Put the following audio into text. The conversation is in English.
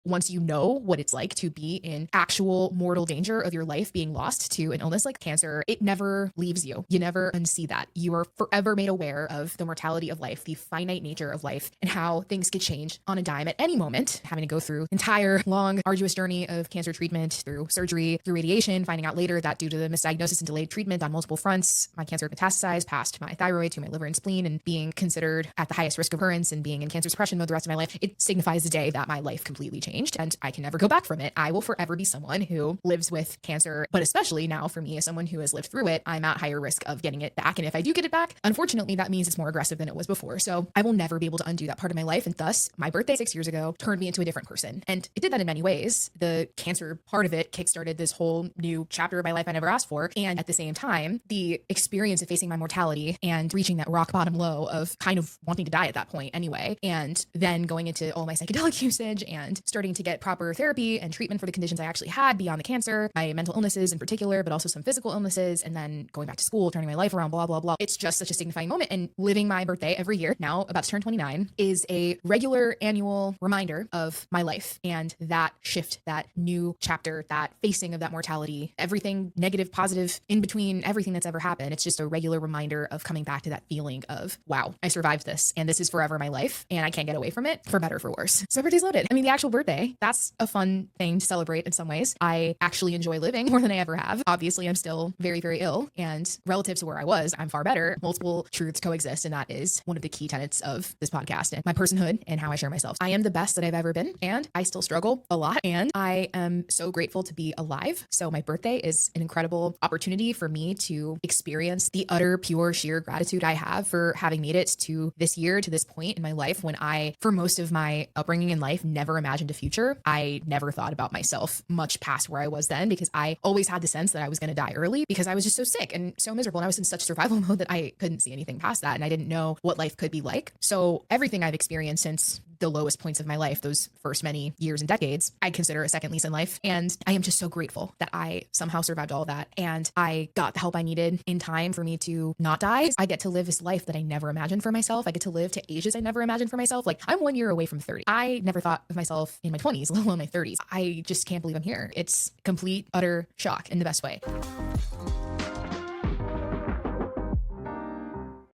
once you know what it's like to be in actual mortal danger of your life being lost to an illness like cancer, it never leaves you. You never unsee that. You are forever made aware of the mortality of life, the finite nature of life, and how things could change on a dime at any moment. Having to go through entire long, arduous journey of cancer treatment, through surgery, through radiation, finding out later that due to the misdiagnosis and delayed treatment on multiple fronts, my cancer had metastasized past my thyroid to my liver and spleen, and being considered at the highest risk of recurrence and being in cancer suppression mode the rest of my life. It signifies the day that my life completely changed and I can never go back from it. I will forever be someone who lives with cancer, but especially now for me as someone who has lived through it, I'm at higher risk of getting it back. And if I do get it back, unfortunately, that means it's more aggressive than it was before. So I will never be able to undo that part of my life. And thus, my birthday 6 years ago turned me into a different person. And it did that in many ways. The cancer part of it kickstarted this whole new chapter of my life I never asked for. And at the same time, the experience of facing my mortality and reaching that rock bottom low of kind of wanting to die at that point anyway, and then going into all my psychedelic usage and starting to get proper therapy and treatment for the conditions I actually had beyond the cancer, my mental illnesses in particular, but also some physical illnesses, and then going back to school, turning my life around, blah, blah, blah. It's just such a signifying moment. And living my birthday every year, now about to turn 29, is a regular annual reminder of my life and that shift, that new chapter, that facing of that mortality, everything negative, positive, in between everything that's ever happened. It's just a regular reminder of coming back to that feeling of, wow, I survived this and this is forever my life and I can't get away from it, for better or for worse. So my birthday's loaded. I mean, the actual birthday, that's a fun thing to celebrate in some ways. I actually enjoy living more than I ever have. Obviously, I'm still very, very ill, and relative to where I was, I'm far better. Multiple truths coexist, and that is one of the key tenets of this podcast and my personhood and how I share myself. I am the best that I've ever been, and I still struggle a lot, and I am so grateful to be alive. So my birthday is an incredible opportunity for me to experience the utter, pure, sheer gratitude I have for having made it to this year, to this point in my life when I, for most of my upbringing in life, never imagined a future. I never thought about myself much past where I was then, because I always had the sense that I was going to die early because I was just so sick and so miserable. And I was in such survival mode that I couldn't see anything past that. And I didn't know what life could be like. So everything I've experienced since the lowest points of my life, those first many years and decades, I consider a second lease in life. And I am just so grateful that I somehow survived all of that. And I got the help I needed in time for me to not die. I get to live this life that I never imagined for myself. I get to live to ages I never imagined for myself. Like, I'm 1 year away from 30. I never thought of myself in my 20s, let alone my 30s. I just can't believe I'm here. It's complete, utter shock in the best way.